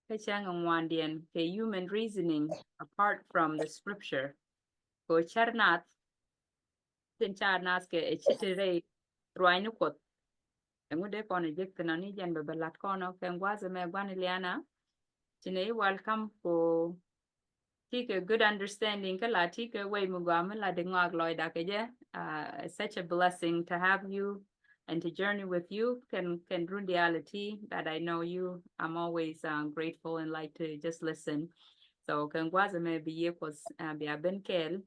cái trang ngoan điền cái human reasoning apart from the scripture ko charnat tin charnat ke chitere ruainu kot ngude kono jekna ni jan balat kono ken waza me gwan liana tine welcome ko take a good understanding kala take away mugam la de ngak loy da ke je it's such a blessing to have you and to journey with you can run reality that I know you. I'm always grateful and like to just listen. So kan gwaza me bi ye kos bi aben kel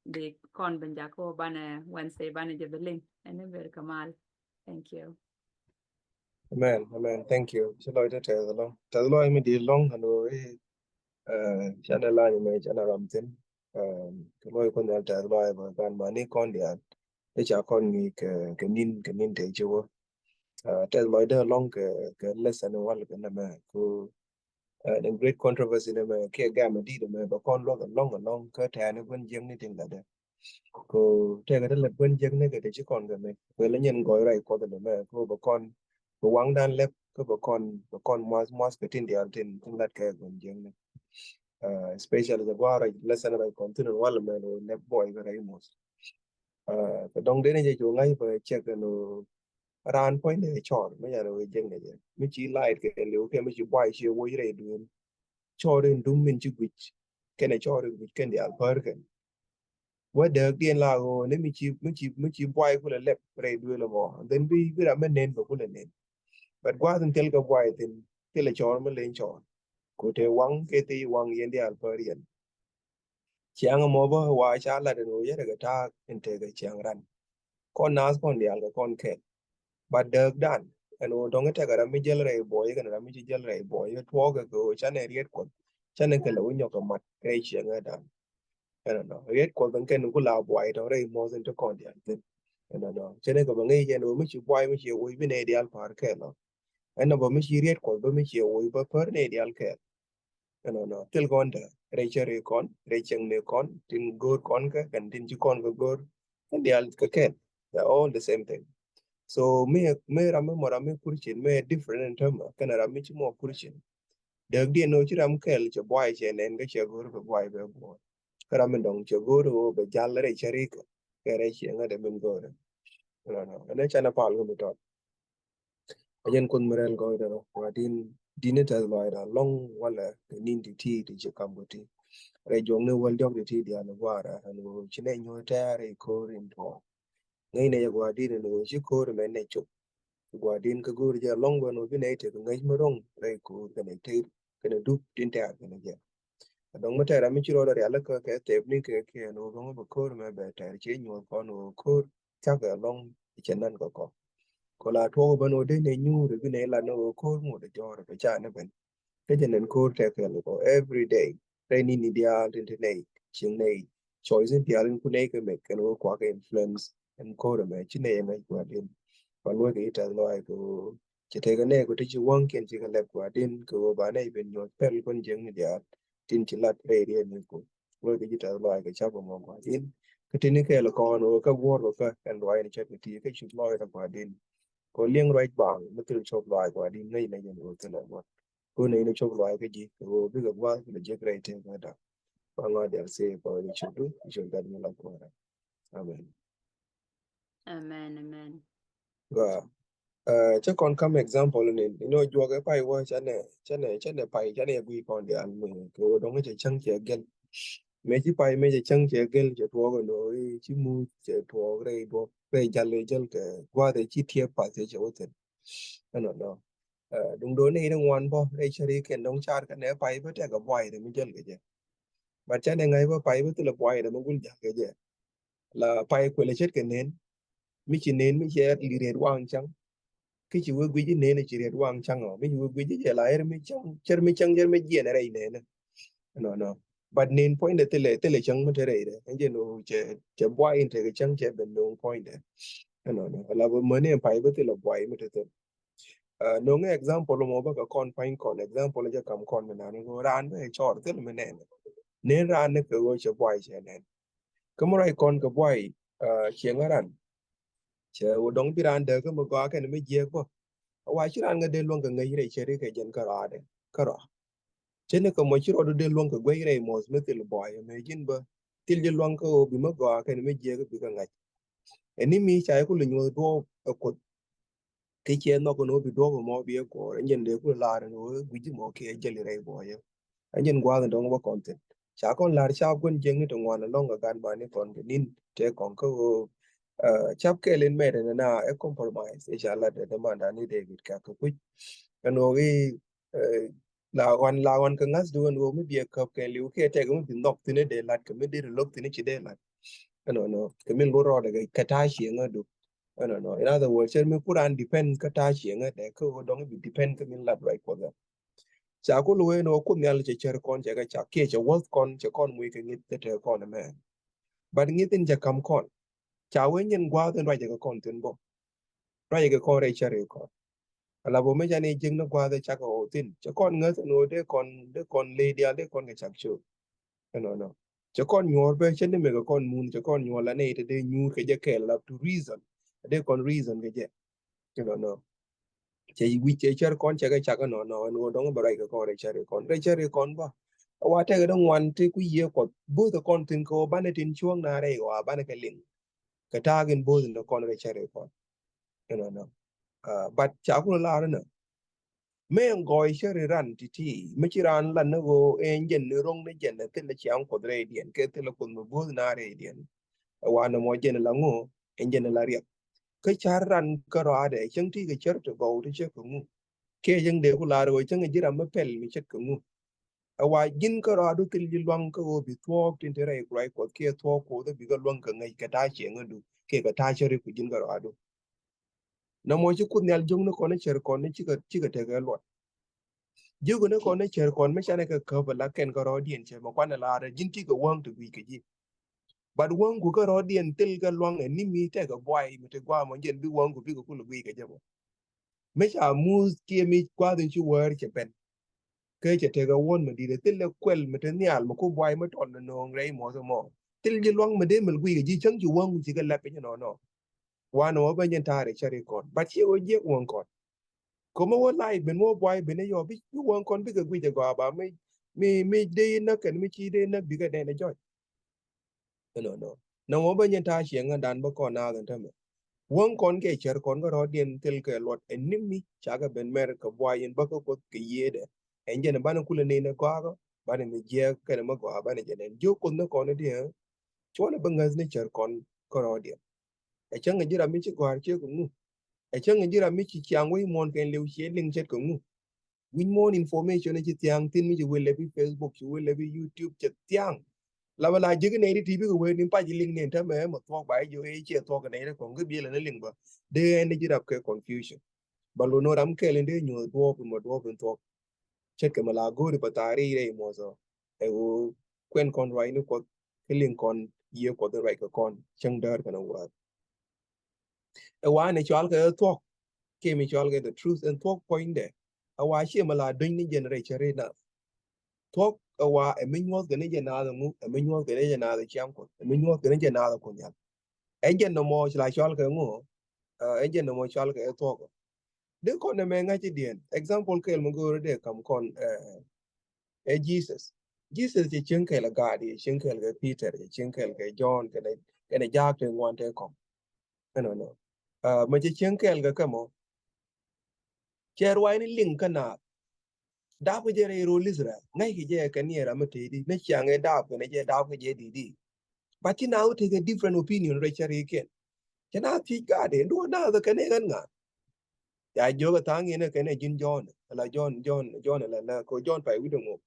the kon ben jako bana Wednesday bana jebelin and very kamal. Thank you. Amen, amen. Thank you. Chalo ita te long. Te long imi di long hano chana la ni me chana ramtin. Kalo ikon del te long ba kan mani kon dia. Cha kon ni ke nin te chuo. Te long de long ke lesson wal ke na me ko the great controversy na me ke ga me di de me ba kon long ke te ne bun jeng ni ting da de. Ko te ga de le bun jeng ne ke te chi kon ga me. Ko le nyen go rai ko de me ko ba kon ko wang dan lep ko ba kon mas ke tin dia tin lat ke gon jeng ne especially the war lesson by continue wal me no lep boy ga rai mos ko dong de ne je jo ngai ba check no ran point de chor me ya no jeng ne je mi chi light ke le ke mi chi boy chi wo re du chor in dum min chi gwich ke ne chor gwich ken dia par ken wa de dien la go ne mi chi boy ko le lep re du le mo then bi ra men nen ba ko le nen but gwa tin tel ka boy tin tel chor me len chor ko te wang ke ti wang yen dia par yen chiang mo ba wa cha la de no ye ga ta in te ga chiang ran kon nas kon dia ga kon ke but de dan and o dong te ga mi jel re boy ga na mi jel re boy yo to ga go cha ne riet ko cha ne ke lo nyo ka mat re chiang ga dan I don't know riet ko ban ken ku la boy to re mo sin to kon dia tin I don't know cha ne ko ba ngi ye no mi chi boy mi chi wo bi ne dia par ke lo anh ba mi chi riet ko ba mi chi wo ba par ne dia ke no til kon da re chere kon re cheng ne kon tin gor kon ka kan tin chi kon go gor kan dia ka ken they're all the same thing so me ram mo ram kurchin me different in term kan ram chi mo kurchin dag dia no chi ram kel che boy che nen ga che gor ba boy ba bo karam dong che gor o ba jal re chere ka ke re che nga de ben gor no ane chana pal go to ayen kun merel go da wadin dineta lo da long wala nin ti ti je kamboti re jong ne wal jog ti dia no wara hanu chine nyo tare ko rin to ngai ne gwa din no chi ko re ne chuk gwa din ka gur ja long wa no bi ne te ngai marong re ko ka ne te ka ne du tin ta ka ne ja dong mata ra mi chi ro da ala ka ka te ni ke no dong ba ko me be ta che nyo ko no ko cha ga long chen nan ko ko la to ba no de ne nyu re bi ne la no ko mo de jo re cha ne ben cái cho nên cô trẻ cái là every day đây ni dia trên thế này chuyện này choice dia lên cô này cái mấy cái nó quá cái influence em cô rồi mà chứ này em ấy quá đến và nuôi cái trả lời của chỉ thấy cái này của teacher Wang kiện chỉ cái lab quá đến của bà này bên nhau pel con tiếng dia tin chỉ là đây đi em cô nuôi cái trả lời cái cháu của mong quá đến cái tin cái là con nó cái word của cái and why nó chết cái cái chuyện lời là quá đến có liên right bằng nó tự chụp lại quá đến ngay này nhận được cái này ko ne no chok lo ke ji ko bi ga wa le je great ga da pa nga de se ko ni chudu jo ga ni la ko ra amen Amen. ga cha kon come example ni jo ga pai wa cha ne pai cha ne gui kon de an me ko dong che chang che gel me chi pai me che chang che gel che to ga no chi mu che to re bo re ja le jel ke wa de chi tie pa che wo ten no đúng đối này nó ngoan po đây chơi đi kiện đông char cái này phải với cái boy thì mình chơi cái gì mà chơi này ngay với phải với tức là boy thì mình cũng giả cái gì là phải quên là chết cái nến mình chơi đi để quang trắng cái chữ quý cái nến này chỉ để quang trắng rồi mình chữ quý cái là em mình trắng mình gì này này no but nến point là tele trắng mình thế này đấy anh chị nó chơi boy thì cái trắng chơi bên no point đấy no là với mình em phải với tức là boy mình thế no nge example mo ba ka kon pain kon example ja kam kon me nan go ran be chor tel me ne ran ne ko che boy che ne ko mo rai kon ko boy che ngaran che wo dong pi ran de ko mo ga ke ne me je ko wa chi ran ga de long ga ngai re che re ke jen ka ra de karo chene ko mo chiro de luong ko gwe re mos me til boy me jin ba til je luong ko bi mo go ka me je ko bi ka ngai eni mi cha ko lu nyo do ko ke che no ko no bi do mo bi ko nyen de ko la no bi ji mo ke je le re boy anyen gwa ga dong ba content cha kon lar cha gun jeng ni to ngwan long ga gan ba ni kon ke nin te kon ko chap ke len me na e compromise e cha la de demanda ni David ka ko ku no wi la wan ka ngas du no mi bi ka ke liu ke te ko bi nok tine de lat ke mi de lok tine chi de lat no ke min go ro de ka ta shi nga du no in other words chen mi kuran depend ka ta shi nga de ko dong bi depend ke min lat right for them cha ko lo no ko nyal che cher kon che ga cha ke che worth kon che kon mu ke ngit te kon me but ngitin ja kam kon cha we nyen gwa den ra ja kon tin bo ra ja ko re cher ko ala bo me ja ni jing no gwa de cha ko tin che kon ngat no de kon le dia de kon ke chak chu no che kon nyor be chen me ga kon mun che kon nyor la ne te de nyu ke je ke la to reason de kon reason ke je no che wi che cher kon che ga cha no dong ba ra ko re cher kon ba wa te ga dong wan te ku ye ko bu the kon tin ko ba ne tin chuang na re wa ba ne ke ling ka ta gin bu no kon re cher kon no but cha ku la na me ngoi cher ran ti ti me chi ran lan no go en jen ne rong ne jen ne tin le chiang ko re dien ke te le kun bu na re dien wa no mo jen la ngo en jen la ri cái char ran ka ra de chang ti ke cher to go to che ko mu ke jeng de ku la ro chang ji ram me pel mi chet ko mu awa jin ka ra du til ji luang ko bi thok tin te rai kwai ko ke thok ko de bi ga luang ka ngai ka ta che ngu du ke ka ta che ri ku jin ka ra du na mo chi ku nyal jong no ko ne cher ko ne chi ka te ga lo ji ku ne ko ne cher ko me cha ne ka ba la ken ka ro dien che mo kwa na la ra jin ti ka wang tu bi ke ji but wang ku ka ro dien til ga luang e ni mi te ga boy mi te gwa mo jen bi wang ku bi ku lu bi ke je mo me cha mu ki mi kwa den chi wer che ben ke che te ga won me di de til le kwel me te nyal mo ku boy me ton no ngrei mo so mo til ji luang me de mel gwi ji chang ji wang ji ga la pe no wano ba nyen tare chari kon but ye o je won kon como wo lai ben wo boy ben yo bi won kon bi ga gwi de go ba mi de na kan mi chi de na bi ga de na joy no wo ba nyen ta chi nga dan ba kon na dan ta me won kon ke cher kon go ro dien til ke lot enimi chaga ben mer ka boy en ba ko ke ye de en je na ban kula ne na ko ba ne je ka ma go ba ne je den jo kon na kon de chona ba ngas ne cher kon ko ro dien e changa jira mi chi go har che ko a chang jira mi chi chang we mon ken lew che ling chet ko ngu win mon information chi tiang tin mi we le bi Facebook chi we le bi YouTube che tiang la bala jig ne ri tv ko we nim pa ji ling ne ta me mo to ba jo e che to ka ne ko ngi bi le ne ling ba de ne jira ke confusion balu no ram ke le de nyu do to chet ke mala go ri patari re mo so e wo kwen kon rai no ko ling kon ye ko de rai ko kon chang dar kana wa e wa ne chal ke to ke mi chol get the truth and talk point there awa she mala doing ni generation na talk awa e min was gane jana da mu e min was gane jana da chiam ko e min was gane jana da ko nya e gen no mo la chol ke ngo e gen no mo chol ke talk de ko ne me nga ti dien example ke mo go de kam kon Jesus ji chen ke la gadi chen ke la Peter chen ke John ke ne ja ke ngwan te ko no ma ji chen ke ga kamo cher wai ni ling kana dab jere ro Israel ngai ki je kan yera mate di ne change dab ne je dab ke je di but you now take a different opinion re chari ken kana ti ga de do na da kan gan nga ya jo ga tang ne kan jin John la John la ko John pai wi dong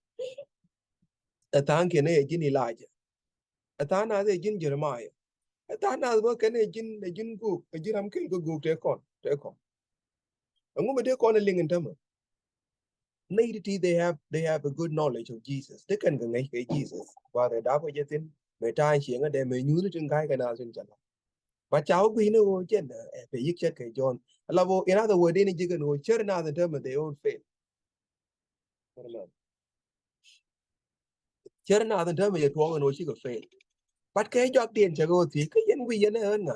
ta tang ke ne jin Elijah ta na de jin Jeremiah ta na ba kan jin ku jin am ke go te kon ngu me de kon lingin tama nativity they have a good knowledge of Jesus. They can go ngay Jesus. Và they đã có giới tin mấy trai chuyện ở đây mấy nhú nó trên cái nào trên chẳng. Và cháu bị nó vô trên phải giết chết cái John. Là vô in other word đi chỉ cần ngồi chết nào thì thế mà they all fail. Chết nào thì thế mà giờ thua ngồi chỉ có fail. Bắt cái job tiền chẳng có thì cái dân quy dân hơn ngà.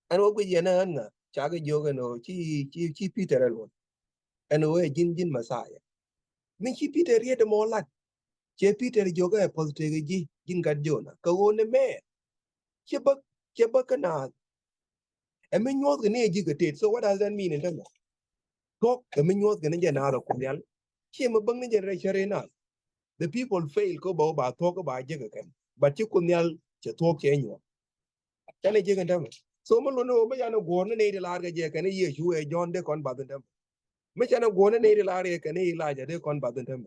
Anh có quy dân hơn ngà. Chả cái vô cái nó chi Peter luôn. Anh ơi jin Messiah. Min chi Peter ye de molat. Che Peter joga positive ji jin gat jona. Ka wone me. Cheba kana. And min nyot gane ji gated. So what does that mean in terms of talk? The min nyot gane jana ro kunyal. Che ma bang ni generation na. The people fail ko ba talk about jiga kan. But you kunyal che talk che nyo. Chane jiga tam. So man no ba yana gorna ne de larga je kan ye shu e John de kon badan tam. Me chana gorna ne de larga kan e Elijah de kon badan tam.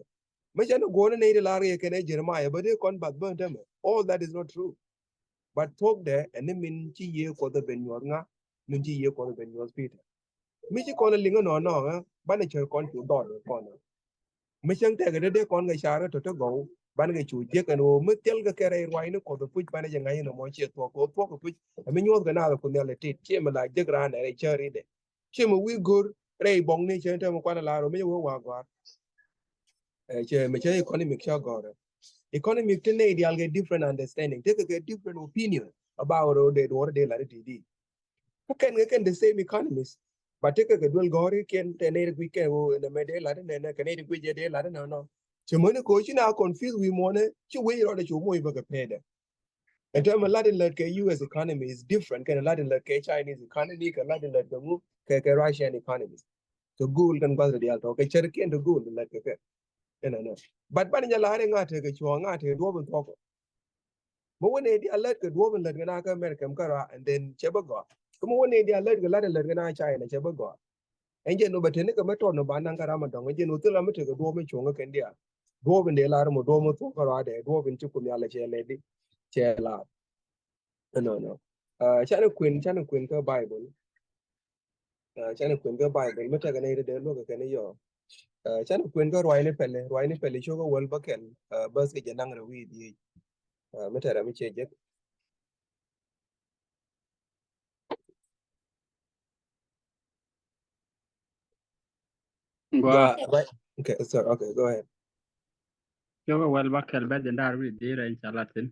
Me chana gorna ne de larga kan e Jeremiah ba de kon badan tam. All that is not true. But talk there and then min chi ye ko the ben yor nga min chi ye ko the ben yor Peter. Mi chi kon linga no ban che kon chu don kon. Mi chang te ga de kon ga shara to go ban ga chu je kan o mi tel ga kere rwai no ko the puch ban ja ngai no mo che to ko puch mi nyot ga na ko ne le tit che ma la je gra na re cheri de. Che mo wi gur re bong ni che te mo kwa la ro mi wo wa gwa. Che mi che economic cha go. Economic today they get different understanding. They get different opinion about what they like to do. Who can the same economists? But take a good go can we can in the middle Latin and a Canadian we day Latin no. Chimona coach now confused we want to wait or the chumo even paid. And term a Latin like US economy is different. Can a Latin like Chinese economy, can Latin like the move, Russian economy. So Google can go to the alto, okay, Cherokee and the Google like no. But Banja Latin got a chuang to do talk. But when they alert the woman like an American Kara and then Chebago. Come on, they alert the Latin like an China Chebago. And you know, but any commander no Banankarama, and you know, tell them to go to Chunga Candia. Dwarf in the alarm or Domo Tokarade, dwarf in Chukumala lady, chair lab. No. China Queen Bible. China Queen Bible, Metaganade, they look at any yo. China Queen Rwine Pelle, Sugar World Bucken, Basket Yananga with the Metaramiche. Gua Right. Okay, sorry. Okay, go ahead. yoga well bakel bed and dar with dear in Chalatin.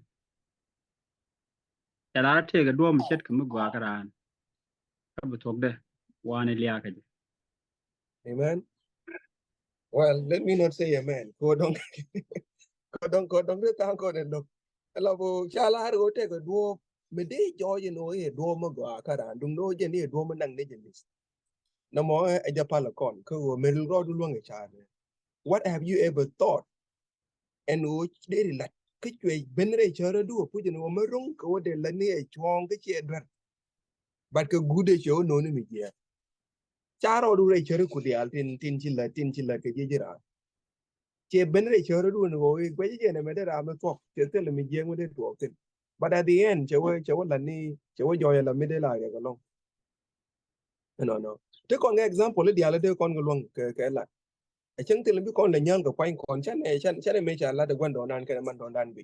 And I take a dome chet come go around. Come talk there. One Eliaka. Amen. Well, let me not say amen. Go don't thank God and look. Hello, Chala go take a dwarf. Mede joy you know a dwarf go akaran. Don't know Jenny a dwarf and this. No more a japalacon, ko middle road along a child. What have you ever thought? And which they like kitwe benre chara do put in a marung ko de lani a chong kitchen. But a good show no name here. Charo do a cherry could the altin tinchilla ke jira. Che benre choro do no we gwe me de ram talk che tell me jeng with it walk. But at the end chewa lani chewa joy la me de la ga long. No. Take on example the other day con long ke la. I think tell me con the young point con chan me cha la de gwan don an ke man don dan bi.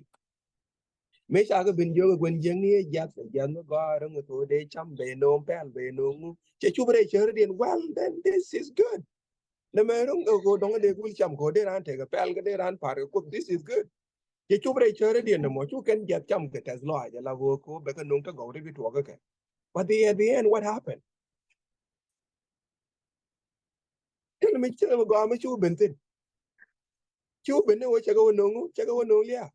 Me cha ga bin yo gwen jeng ni ja no ga rang to de cham be no pel be no che chubre chero den well then this is good. The merong go dong de gul cham ko de ran te ga pel ga de ran par ko this is good. Che chubre chere di no mo chu ken get cham ke tas lo ya la wo ko be ka nung ka go ri to ga ke. But at the end what happened? Tell me go ma chu bentin. Chu ben wo che go no lia.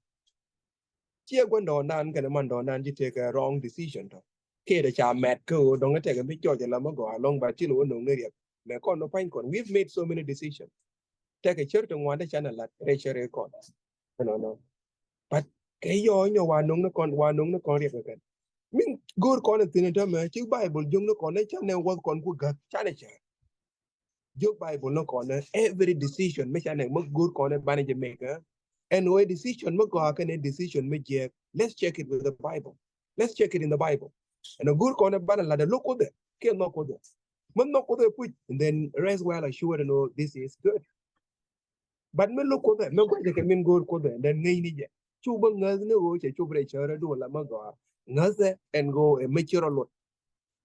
Che go no nan ka man do nan ji take a wrong decision to. Ke de cha met ko dong te ga mi cho la ma go along ba chi no no ne ri. Me kon no pain kon we've made so many decisions. Take a church and one channel la re chere kon. No. But ke yo nyo wa nung no kon ri ka. Min gor kon tin ta me chi Bible jung no kon cha ne wa kon ku ga cha ne cha. Jog Bible no kon every decision me cha ne mo gor kon ba ne je make and we decision mo go ka ne decision me je let's check it with the Bible. Let's check it in the Bible. And a good kon ba la de look there. Ke no ko there. Mon no ko there put and then rest well assured no this is good. But me look there me go je min gor ko there then ngai ni je. Chu ba ngas ne go che chu bre chere do la ma go ngas and go a mature lot.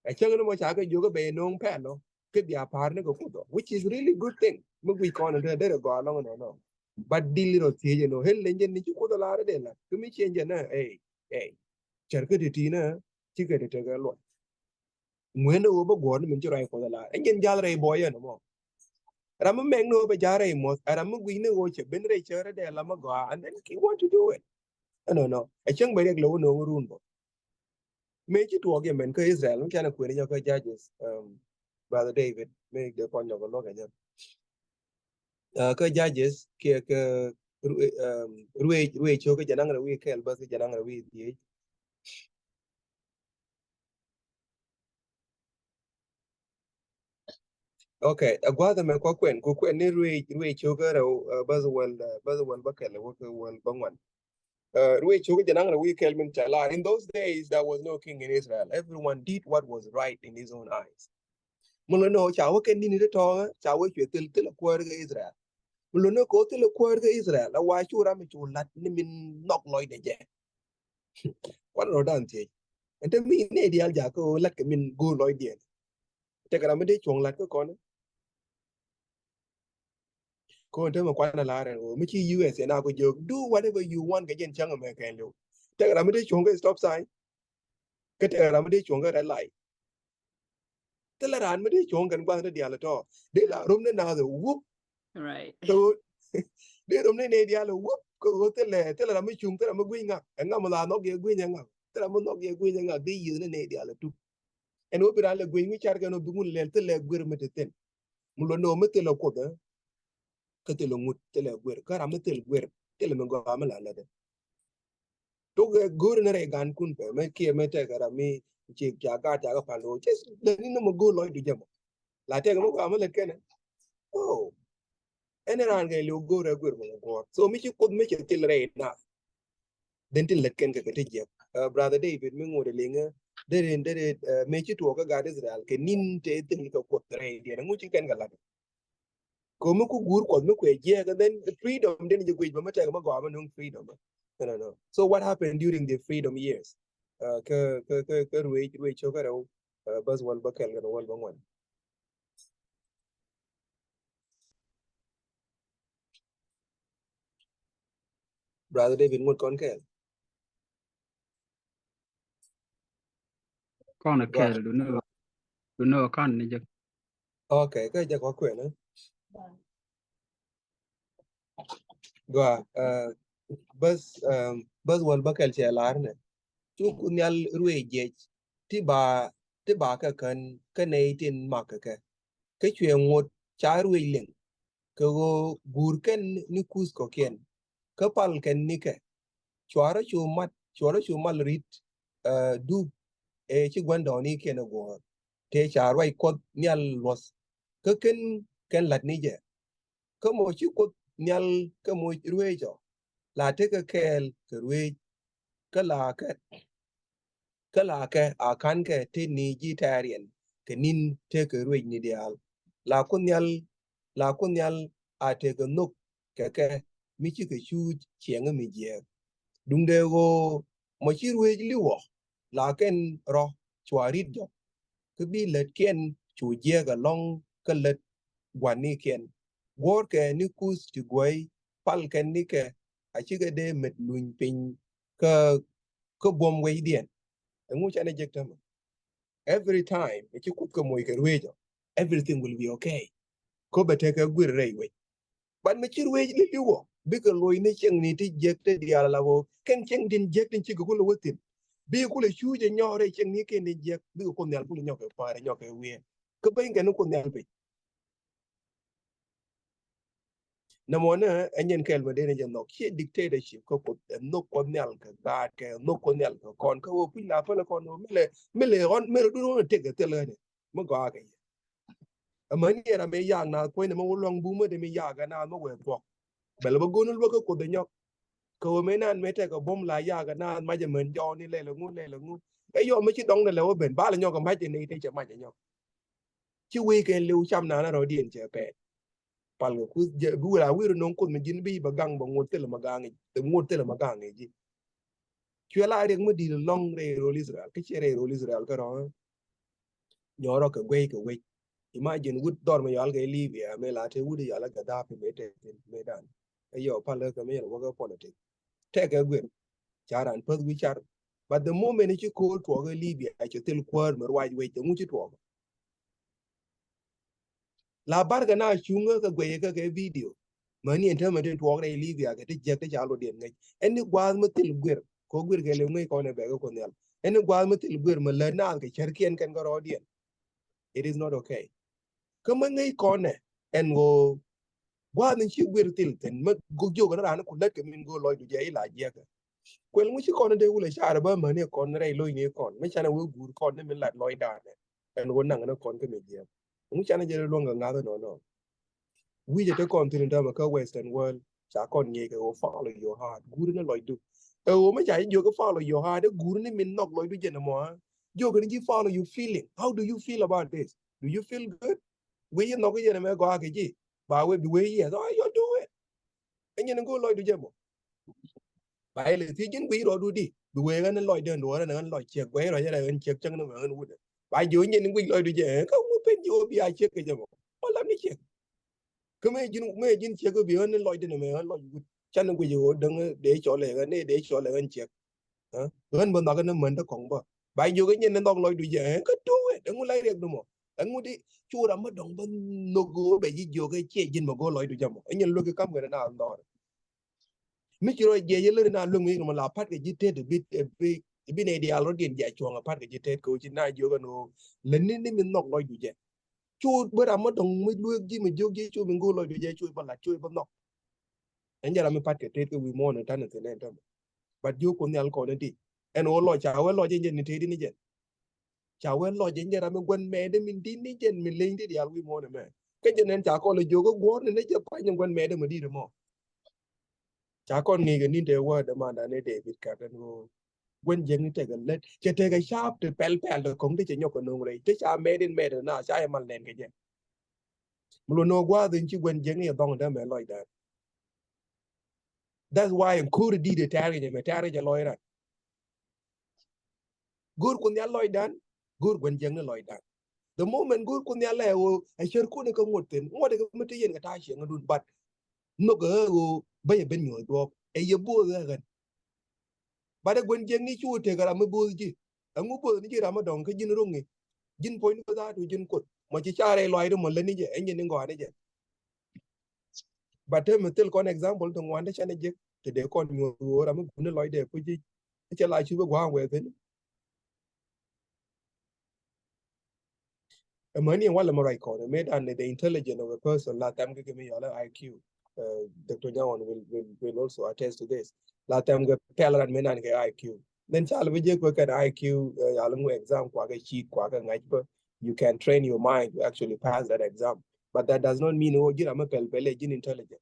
I can't know much I can yoga be no panel, could be a partner go, which is really good thing. We can't go along no. But deal of tea, hill engine, you could a lot of them. To me, change hey, Cherkatina, ticket to take a lot. When the over Gordon, meant to write for the lot. And then gather a boy no more. Rama meng no ba jare mo rama gwi ne go che ben re chere de lama go and then he want to do it. No. I chang ba rek lo no run bo. Me chi to ge men ko Israel no kana kwere yo ko judges brother David make the point of a look at ko judges ke ruwe cho ke janang ra wi kel ba ke janang ra wi ti. Okay, agwada me kwa kwen ni ruwe cho ke ra ba ba kel wo ke wal bangwan. Ruwe cho ke janang ra wi kel min chala. In those days there was no king in Israel. Everyone did what was right in his own eyes. Mulo no chawo ken ni to chawo chwe til ko ke Israel. Mulo no ko til ko ke Israel la wa chura mi chulat ni min nok loy de je. Kwan ro dan ti. Ente mi ne dial ja ko lat ke min go loy de. Te kara me de chong lat ko kon. Ko ente mo kwan la re o mi chi US na ko jog do whatever you want ke jen chang America lo. Te kara me de chong ke stop sign. Ke te kara me de chong ke red light. Te la ran me de chong kan kwa de dial to. De la rum ne na the whoop. Right. So de rum ne dial whoop. Ko te la me chung te la me gwi nga. Nga mo la no ge gwi nga. Te la mo no ge gwi nga de yu ne dial tu. En wo bira le gwi mi char ke no bungul le te le gwir me te ten. Mulo no me te lo ko da. Ke te lo ngut te le gwir. Ka ra me te le gwir. Te le me go ma la de. To ge gwir ne re gan kun pe me ke me te ka ra mi chi kya ga pa lo. Just le ni no mo go lo du jamo. La te ga mo ga ma le ke ne. Oh. Ene ran ge lo go re gwir mo go. So mi chi ko me chi te le re na. Den te le ken ke te je. Brother David mi ngode le nga. Dere me chi to ka ga Israel ke nin te te ko ko re de ngu chi ken ga la. Ko mu ku gur ko mu ku je and then the freedom then you go ma ta ma go ma freedom. No. So what happened during the freedom years? Ka ruwe cho ka ro bas wal bakal ga wal bangwan. Brother David ngot kon ke. con là kề rồi đúng nữa con này chứ Okay, ka ja ko kwen. Go bas wal bakal che lar ne. Tu kunyal ruwe je ti ba ka kan ne tin ma ka ka chwe ngot cha ruwe len ka go gur ken ni kus ko ken ka pal ken ni ke chwara chu mal rit du e chi gwanda ni ken go te charwai ko nyal los ka ken lat ni je ka mo chi ko nyal ka mo ruwe jo la te ka kel ka ruwe ka la ke a kan ke te ni ji tarien ke nin te ka ruwe ni dial la kun nyal a te ka nuk ke mi chi ka chu chieng mi je dung de go mo chi ruwe liwo la ken ro chwarit jo ke bi let ken chu je ga long ka let gwani ken wor ke ni kus ti gwai pal ken ni ke a chi ga de met luñ pin ka bom we dien ngu cha ne jek tam every time e chi ku ka moy ke ruwe jo everything will be okay ko be te ka gwir rei we ban me chi ruwe li liwo bi ka loy ne cheng ni ti jek te dia la wo ken cheng din jek tin chi ko lo wotin bi ku le chu je nyore cheng ni ken ni jek bi ko nyal ku le nyoke pare nyoke we ka be ngen ko nyal be na mo na enyen kel ma de ne no ki dictatorship ko no ko nyal ka ba ke no ko nyal ka kon ka wo pin na fa la kon mele on mele du no te ke te le ne mo ga ke amani era me yang na ko ne mo long bu mo de me ya ga na mo we ko bel ba gonul ba ko de nyok ko me nan me te ko bom la ya ga na ma je men jo ni le la ngu e yo me chi dong ne le wo ben ba la nyok ma je ni te che ma je nyok chi we ke lu cham na na ro dien che pe pal ko ku je bu la wiru non ko me jin bi ba gang ba ngot le ma gang te ngot le ma gang ji chwe la re mo di long re ro Israel ke che re ro Israel ka ro nyoro ka we imagine would dor me yal ga Libya me la te would yala Gaddafi me te me dan e yo pal ka me wo ga politics te ka gwe charan pug wi char but the moment you call to Libya I tel kwar mer waj we te mu chi to la bar ga na chunga ka gwe ka video mani enta ma den tuwa rai livia ga te jek te chalo den ngai eni gwal ma til gwer ko gwer ga le ngai ko ne be ga ko nyal eni gwal ma til gwer ma le na ga cherkien kan ga rodien it is not okay kama ngai ko ne en go gwal ni chi gwer til ten ma go jo ga na ku let ke min go loy du je ila je ka kwel mu chi ko ne de wule shara ba ma ne ko ne rai loy ne ko me chana we gur ko ne min lat loy da ne en go nang na ko ke me je mu chana je lo nga ga no we just continue to make a Western world. Chakon ye go follow your heart. Good na loy do. Oh, my child, you go follow your heart. Good na min nok loy do jenamo. You're gonna follow your feeling. How do you feel about this? Do you feel good? We you nok jenamo go agaji. But we the way yes, oh you do it. And you go loy do jemo. By the thing we do di. The way and loy den do and loy check where I and check chang no wood. By you and we loy do jem. Come open you be I check jemo. Oh, let me check. Cứ mấy jin chia cái việc nên loại đến này loại chắc là bây giờ đừng để cho lại cái này để cho lại anh chia gần bên đó cái nó mình nó còn bao bây giờ cái nhân nó loại được vậy cái chú ấy đừng có lấy được đâu mà đừng có đi chú đã mất đồng bên nó go bây giờ cái chia jin mà go loại được chăng anh nhân lúc cái cam người nào đó mấy chú rồi về lên nào luôn mình mà làm phát cái gì thế được biết này đi alo điện giải chuông phát cái gì thế cô chỉ nãy giờ cái nó lần này mình nọc loại được vậy chú bữa nào mất đồng mới lui gì mình vô gì chú mình go loại được vậy chú bắt là chú bắt nọc anh giờ làm phát cái thế cái vi mô này ta nên thế này thôi but you con nyal ko ndi en o lo cha we lo je ni te ni je cha we lo je njera me gwen me de min din ni jen min ling di al wi mo ne me ke je nen cha ko le jo go go ne je pa nyen gwen me de mo di de mo cha kon ni ga ni de wa de ma da ne David ka den go gwen je ni te ga let che te ga sharp te pel de kong de che nyok no re te cha me din me de na cha e man len ke je mo no gwa din chi gwen je ni dong da me lo da that's why I'm cool di de tare je me tare je lo ra gur kun ya loy dan gur gwen jeng na loy dan the moment gur kun ya lewo a cher ku ne ko ngoten ngode ko mete yen ga ta she ngadun bat no go bay ben nyoy do e ye bo ga gan ba de gwen jeng ni chu te ga ma bo ji angu bo ni ji ra ma dong ka jin rungi jin point ko da tu jin ko mo ci chare loy do mo le ni je en ni ngode je ba te metel kon example to ngwande chane je te de kon nyoy ra ma ne loy de ko ji ci la chu ba we ten money and while I'm corner made and the intelligence of a person la time give me your IQ. Dr. Nyawan will also attest to this. La time get peller and men and IQ. Then shall we just work at IQ exam sheet you can train your mind to actually pass that exam. But that does not mean oh I'm a intelligent.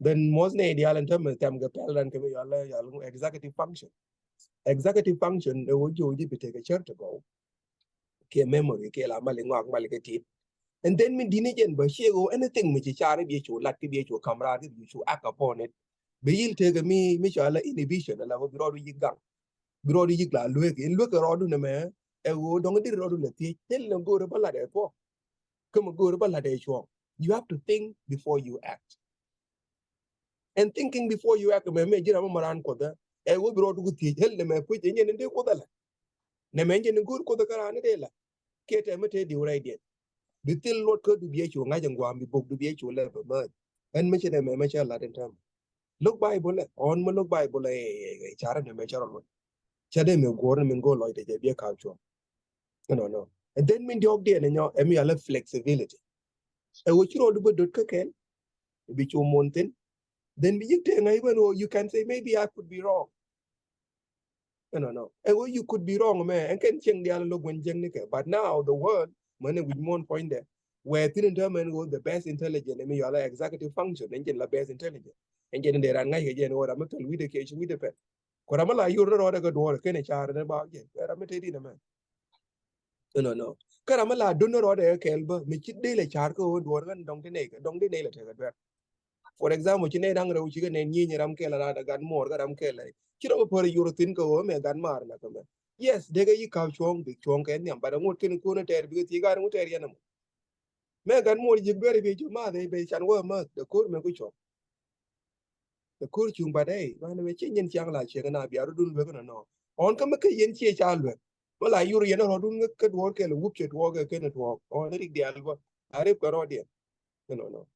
Then most ideal in terms of time get peller and your executive function. Executive function would you take a chair to go. Ke memory ke la mali ngak mali ke tit and then min dini jen ba shego anything mi chare bi chu lat ke bi chu camera ke bi chu act upon it be yil te ga mi chala inhibition la go biro du yigang biro du yigla lu ke rodu ne me e go dong di rodu le ti tel no go ba la de po come go ba la de chu you have to think before you act and thinking before you act me jira mo maran ko da e go biro du ti tel ne me pu je ne de ko da la ne me je ne go ko da karane de la kete mete di urai dia bitil lot ko du biye chu nga jangwa mi bok du biye chu le ba ma en me chene me cha la den tam look bible on mo look bible e chara ne me chara lo chade me go me go lo de je biye ka chu no and then min jog dia ne nyo e mi ala flexibility e wo chiro du bodot ka ken bi chu monten then bi yite ngai ba no you can say maybe I could be wrong no e wo you could be wrong man and can cheng dia lo gwen jeng ne ke but now the world money with one point there where tin determine the best intelligence me yala executive function engine la best intelligence engine de ran ngai je no ra metal with the case with the pet ko ra mala yuro ro daga do ke ne char ne ba je ra mete di na man no kara mala dunno ro de kelba mi chidde le char ko do ran dong de ne le te ga for example chine dang ro chi ne ni ram ke la da gan mor ga ram ke le chiro por yuro tin ko me gan mar na ko yes de ga yi ka chong bi chong ke nyam ba ngot ken ko ne ter bi ti ga ngot ter yanam me gan mor jig bere be juma de be chan wo ma de kur me ku chok de kur chung ba dei ba ne che nyen chang la che na bi aru dun be ko no on ka me ke yen che cha lwe wala yuro yen ro dun ke do ke lu che do ke ne do on ri de alba arep ka rodian no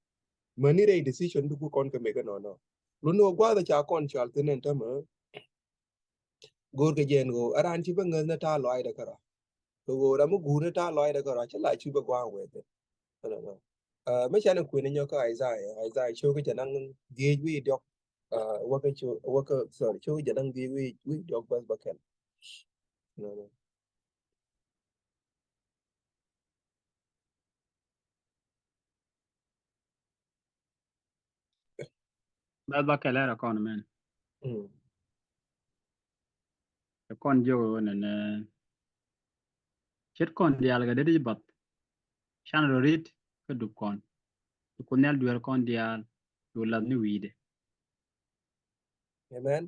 mani re decision du kon ka mega no luno gwa da cha kon chal tenen tama gor ke jen go aran chi ba ngan na ta loi da kara to go ra mu gu na ta loi da kara cha la chi ba gwa we te no mấy cha nó quyền nhau có ai dài show cái năng đi với đọc qua cái show qua cái sorry show cái năng đi với đọc bas baken no Bas ba kelera kon men. no Kon jo nene. Chet kon dial ga dedi bat. Shan rorit ka du kon. Du kunel duel kon dial. Du lad ni wide. amen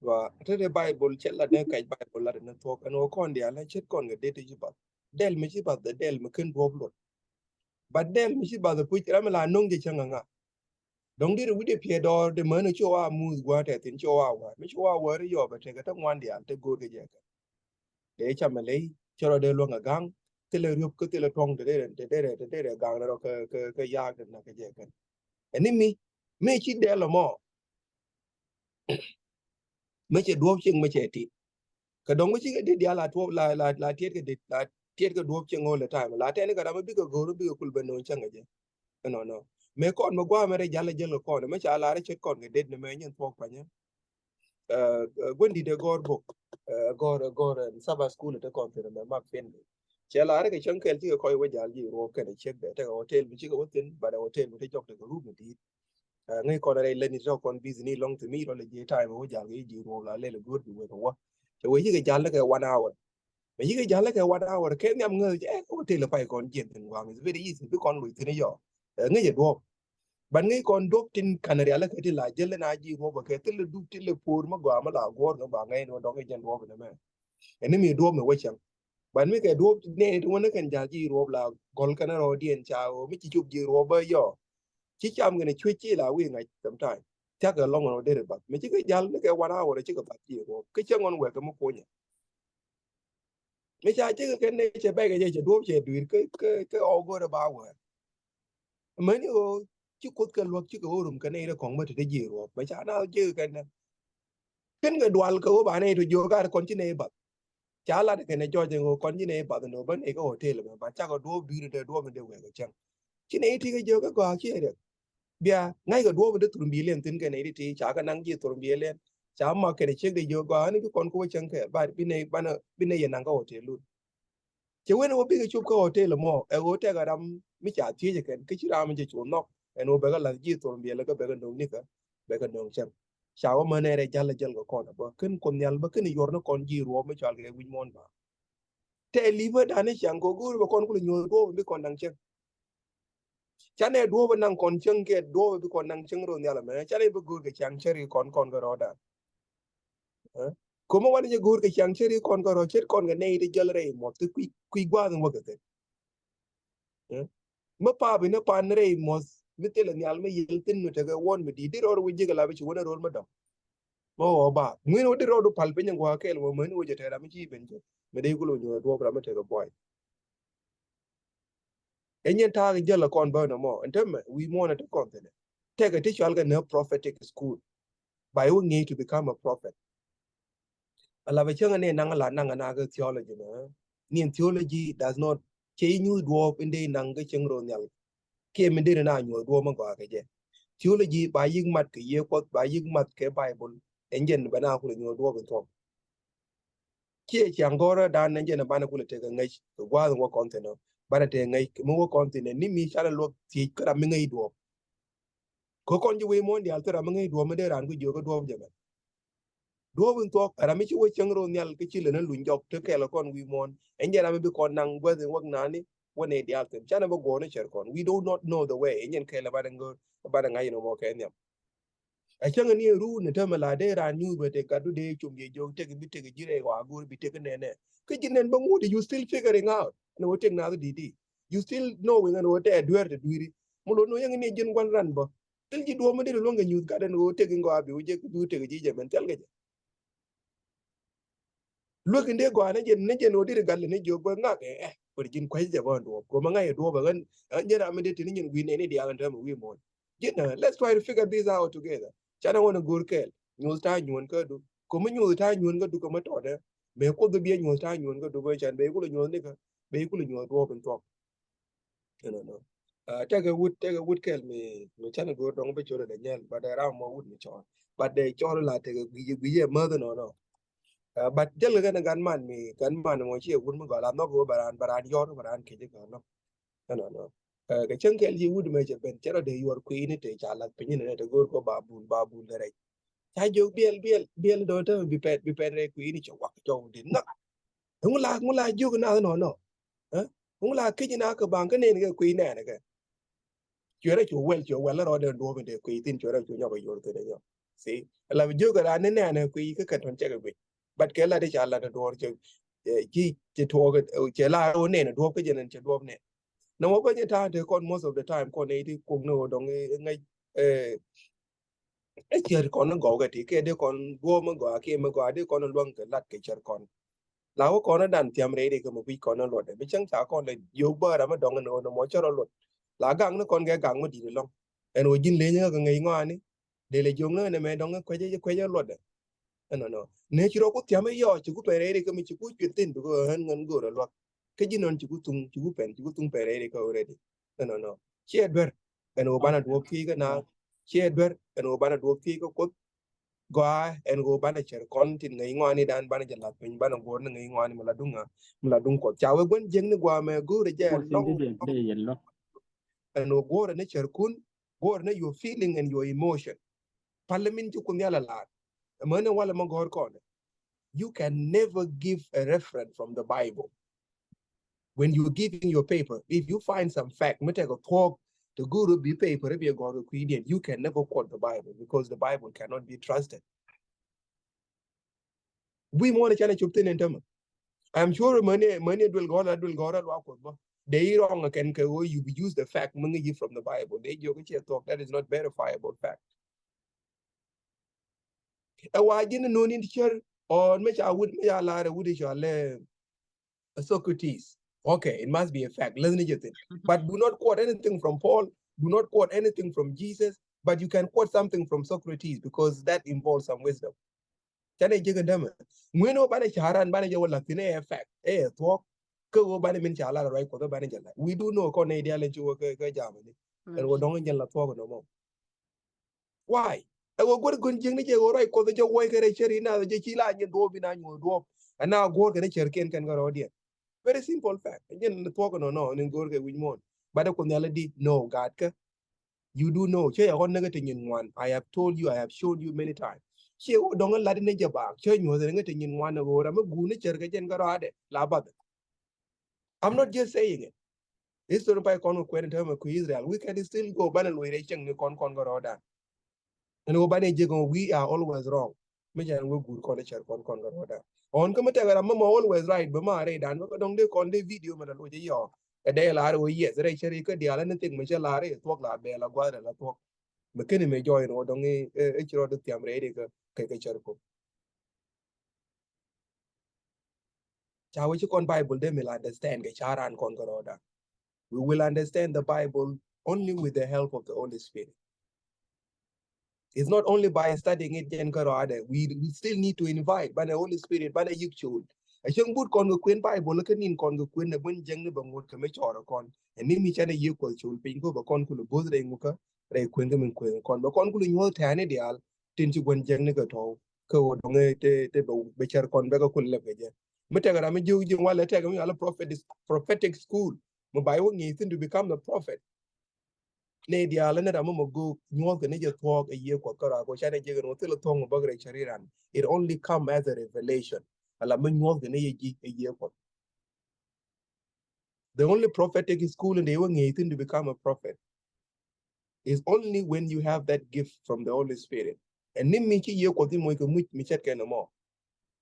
và thế thì Bible chết là nơi cái Bible là nó thuộc anh con đi là chết con người đây thì bắt del mới chỉ bắt del mà kinh vô luôn bắt del mới chỉ bắt cái chuyện mà là nông thì chẳng ngã đồng đi rồi đi phía đó để mới nó cho à mua qua để tiền cho à qua mới cho à qua rồi giờ thì cái thằng ngoan đi ăn thì go cái gì để cho mình lấy cho nó để luôn ở gang thì là rụp cái thì là trông để gang nó cái giá cái gì cái anh mi chỉ để là mò mới chỉ đuốc chừng mới chỉ thịt cái đồng cái gì dia là thua là tiết cái là tiết cái đuốc chừng ngồi là time là thế này cái đó mới biết cái goro biết cái kulben nó chẳng cái gì no mấy con mà qua mà đây giá là con mấy chả là chết con cái dead này mấy nhân thuộc phải nhá when did the god book god Sabbath school the con thì nó mắc phên chả là cái chăng cái gì coi với giá gì rồi cái này check để cái hotel mình chỉ có tiền và hotel mình thấy chọc được cái room thì ngay con này lên thì con business long to me rồi là gì time với giá cái gì rồi là lên good với cái quá cho với cái giá là cái 1 hour mà cái giá là cái 1 hour cái nhầm người chứ hotel là phải còn chuyện tình hoàng is very easy với con người thì nó giờ ngay giờ đuốc ban ngay con đuốc tin Canary là cái là giờ lên aji rồi cái til du til pour mà gua mà là gua nó bảo ngay nó đó cái chân đuốc này mà anh mình đuốc mà quay chăng ban mấy cái đuốc này nó nó cần giá gì rồi là gol cái nó điện chào mấy chỉ chụp gì rồi bây giờ chỉ chăm cái này chui chỉ là quy ngày tầm trái chắc là long nó để được bật mấy cái giá nó cái 1 hour đấy chứ cái bật gì rồi cái chân ngon quẹt cái mức cô nhỉ mấy cha chứ cái này chỉ bay cái gì chỉ đuốc chỉ đuổi cái ô go bao rồi mấy người chứ cốt cái luật chứ cái ô cái này là còn mới được gì rồi mấy cha nào chứ cái này cái đoàn cái ô bạn này rồi vô cái con chỉ này bật chả là cái này cho chừng con chỉ này bật nó bên này cái hotel mà bạn chắc có đuốc đuổi mình đều quẹt cái chân chỉ này thì cái vô cái quả chứ được bia ngay cái đuốc mình được billion tin cái này thì chả cái năng gì billion chả mà cái này check đi vô cái này cái con cô chân cái bạn bên này năng cái hotel luôn chứ when we big chụp cái hotel mà hotel cái đam mi chả thi cái chữ ra mình chỉ chụp nó anh nó bây giờ là gì tụi mình là cái bây giờ nông nít cái bây giờ nông chân sao mà này ra là cái con à bữa kinh con nhà bữa kinh yor nó con gì rồi mới cho cái win mon mà thế liver đã này chẳng có guru con cũng nhiều đua với con đang chân cha này đua với năng con chân cái đua với con đang chân rồi nhà là mà cha này với guru cái chẳng chơi con cái đó đã como wani je gur ke chang cheri kon ko rochet kon ga nei de jalre mo te kui gwa ng wakate ma pa bi na pan re mo mitela ni alme yeltin no te ga won mi di ro wi je ga la bi wona ro ma dam mo ba mi no di ro do pal pe nyang wa ke mo men wo je te ra mi chi ben je me de gulo nyo do bra ma te ga boy enyen ta ga jala kon ba no mo entem we mo na te kon te te ga ti chal ga no prophetic school by who need to become a prophet ala ba changa ne nang la nang na ga theology na nien theology does not che nyu do inde nang ga cheng ro nyal ke min de na nyu do ma ga je theology ba ying mat ke ye ko ba ying mat ke bible enjen ba na ku nyu do ga to ke chang gora da nan je na ba na ku te ga ngai ko gwa ngo content no ba na te ngai mo content ni mi sala lo ti ka mi ngai do ko kon je we mo ndi altera mi ngai do me de ran ku jo ga do je đua bên to ara mi chu chang ro nyal ke chile na lun jok te ke la kon wi mon enje na mi kon nang gwa de wak nani wone di altem chana bo go ne cher kon we do not know the way enjen ke la badango badanga no mo ke nyam a chang ni ru ne ta mala de ran nyu be te ka du de chum ye jo te bi te jire wa gur bi te ne ne ke jinen ba mu you still figuring out no te na di you still knowing and what te duer de duiri mo lo no yang ni jen gwan ran ba tel ji do mo de lo nga nyu ka den go te ngo abi u je du te ji je men tel ga look in there go and no did gal ne jo ba nga ke jin kwai je ba do ko ma ngai do ba gan jera me de tin nyin wi ne ni dia lan ta mu wi mo jina let's try to figure this out together chana wona gur kel nyul ta nyun ka du ko ma nyul ta nyun ka du ko ma to de me ko do bi nyul ta nyun ka du ba chan be ko nyul ni ka be ko nyul do ben to no take a wood kel me chana gur dong be chore de nyal but ra mo wood me chon but de chore la te gi mother no but jel ga na gan man mo chi wood mo ga la no go baran yor baran ke je ga no cái chân cái gì wood me je ben chero de yor queen te chala pin ne te gur ko babul de re cha jo biel do te bi pet re queen cho wak cho din na ngula jo na no ngula ke na ka bang ka ne ke queen ne ke chwere chu wel ro de do de queen tin chwere chu nyo ko yor te de yo see la jo ga ne queen ka kan che ga but ke la de chala de do che chi to ga che la ro ne do ke je ne che do ne no ko ta te kon most of the time kon e ti kung no dong ngai e chier kon go ga ti ke de kon go mo go ke mo go de kon luang ke lat ke chier kon la ko kon dan tiam re de ko mo bi kon lo de bi chang cha kon le yo ba ra ma dong no mo chero lo la gang no kon ga gang mo di long en o jin le nya ga ngai ngo ani de le jong no ne me dong ko je lo de no ne chiro ko tiam yo chu ku pe re de ko mi chu ku tin ko han ngan go lo cái gì non chú pen chú tung pe re ko already no che dwer en o bana do ki ga na che dwer en o bana do ki ko gwa en go bana cher kon tin ngai ngwani dan bana jalla pin bana go na ngai ngwani mala dung ko chawe gon jeng ni gwa me go re je Por sin long de yen lo. en o go ne cher kun go ne your feeling and your emotion parliament ku nyala la mane wala ma gor ko you can never give a reference from the Bible. When you're giving your paper, if you find some fact, me take a talk to go to be paper, if you go to Queen, you can never quote the Bible because the Bible cannot be trusted. We want to challenge you in them. I'm sure money will go that they wrong again you use the fact money from the Bible. They talk that is not verifiable fact. Why didn't know in the church or which I would Socrates. Okay, it must be a fact. But do not quote anything from Paul. Do not quote anything from Jesus. But you can quote something from Socrates because that involves some wisdom. Chane jiga dama. Mweno bana charan bana jawa latine a fact. Talk. Ko bana min chala right ko bana jala. We do know ko ne dia le chuwa ka jamani. And we don't jala talk no more. Why? I will go to Gunjing ni jago right ko the jawa ka re cheri na the chila ni do bina nyu do. And now go ka ne cherken kan ga audience. Very simple fact. Again, the talk no, and go with more. But the reality, no, God, you do know. I have told you, I have showed you many times. Don't let it jabak. You was in one over. I'm a goon, I'm not just saying it. This sort of by con term of Israel. We can still go ban and we con goroda. And we are always wrong. Mejan we good college con goroda. On come I'm always right, but my dan don't they con the video man yo. A day la yes, they cherry could the anything Michelle Larry, talk la bella guada la talk. McKinney may join or don't each road the tiam radica, Kakacharco. Chawichi con Bible, they will understand Gachara and Conqueror. We will understand the Bible only with the help of the Holy Spirit. It's not only by studying it, we still need to invite by the Holy Spirit, by the Yukchul. I think good con Queen Bible, looking in con Queen, the wind jungle, but would commit or con, and name each other equal to Pinko, but con could both the Muka, Ray Quindam and Queen, con, but con could you hold Tanidial, Tinti when jungle at all, co the Becher con Bega could live again. Metagram, you while I take me all prophetic school. Mobile needs to become the prophet. Ne dia la ne da mo go nyol ke ne je talk a year ko kara ko chane je no telo tong bagre chariran it only come as a revelation ala mo nyol ke ne ye a year ko the only prophetic school in the way to become a prophet is only when you have that gift from the Holy Spirit and nim mi chi ye ko ti mo ko mu mi chet ke no mo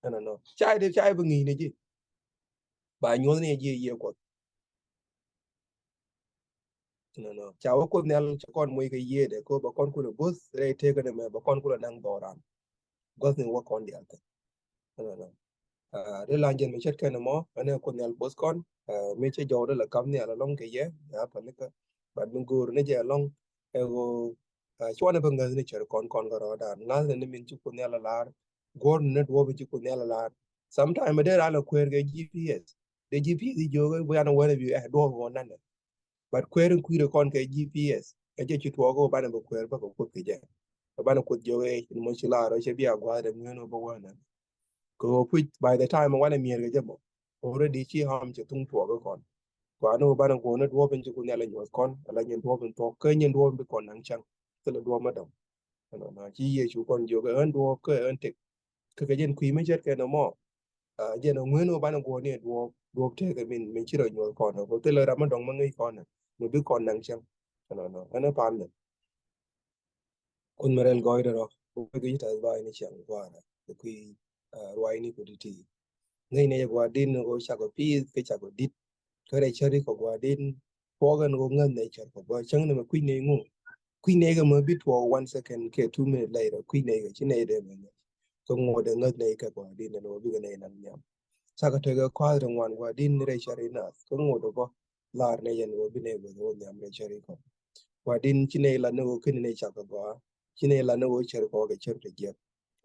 no chai de chai bangi ne ji ba nyol ne je ye ko no chawo ko nel kon mo ke ye de ko ba kon ko bus re te ko me ba kon ko nang doran God will work on the altar. No. de la jen me chet kana mo ane ko nyal bos kon me che jodo la kam ne la long ke ye ya pa ne ka bad mun gur ne je long e go chwana ba ngal ne cher kon ga ro da ngal ne min chu ko ne la lar gor ne do be chu ko ne la lar sometime de la kwer ge gps de gps jo go ya no wala bi e do go nan but kwer ku re kon ke gps e je chu to go ba ne ba kwer ba ko ke je ba ne ko jo e mo chi la ro che bi agwa de no ba wa na ko put by the time wana mier ga jamo already chi ham che tung po ga kon ko no ba ko ne do ben ku ne la nyo kon la nyen do ben to ke nyen do ben kon nang chang te la do ma dam no na chi ye chu kon jo ga en do ke en te ke jen ku me jet ke no mo je no ngeno ba ko ne do te ke min chi ro nyo kon ko te la ra ma dong ma ngai kon no bi kon nang chang no ana pa ne kun merel goy ro ko ge ta ba ni chang wa na ku roi ni ko ti ngay này qua din go cha go pi ke cha go dit ke re chari ko qua din po gan go ngan ne cha ko ba chang ne ma kuin ne ga ma bit for 1 second ke 2 minutes later kuin ne ga chin ne de me ko ngo de ngat ne ka qua din no bi ga ne nan nyam sa ka te ga kwa de wan qua din re chari na ko ngo do ko lar ne yen go bi ne go nyam re chari ko qua din chin ne la ne go kin ne cha ko ba chin ne la ne go char ko ga char te ge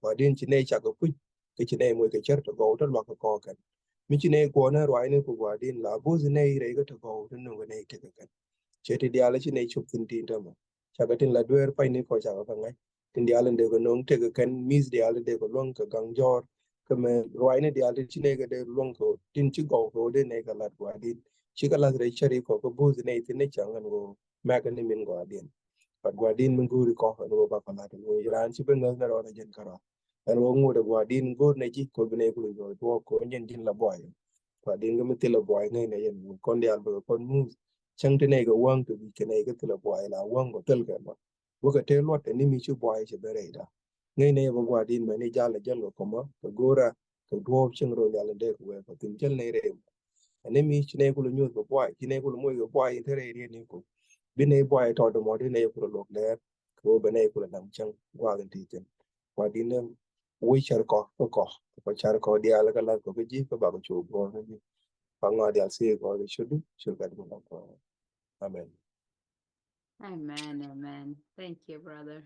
qua din chin ne cha ko pu ke chin ne mo ke char to go to lo ko kan mi ci ne ko na roi ne ko gwa din la bo ne re ga to ko to no ne te kan che ti dia la ci ne chup tin tin ta ma cha ga tin la duer pai ne ko cha ga ngai tin dia len de ko non te kan mis dia len de ko long ka gang jor ka me roi ne dia le ci ne ga de long ko tin ci go ko de ne ga la gwa din ci ga la re chari ko bo ne tin ne chang an go ma ga ni min gwa din pat gwa din mun guri ko no ba ka la no ran ci ben na ro na jen kara an wo ngo de gwa din go ne ci ko ne ko do ko nyen din la boy và đến cái mức là boy ngay này hiện con đèn vừa con mu chẳng thế này cái quăng từ cái này cái là boy là quăng của tel cái mà vừa cái tel loạt thì mình chưa boy chỉ về đây đó ngay này vừa qua đi mà này ra là chân của con mà cái gora cái đuôi chân rồi là đây của cái tình chân này đây anh em mình này cũng là nhiều cái boy chỉ này cũng là mỗi cái boy thế này đi này cũng bên này boy thọ được mọi thứ này cũng là lột đẹp cái bên này cũng là nằm chân qua cái gì trên qua đi nữa vui chơi có chơi có đi ăn cái là có cái gì có bảo cái chủ có cái gì Pangwa I'll see God should get Amen. Amen. Amen. Thank you, brother.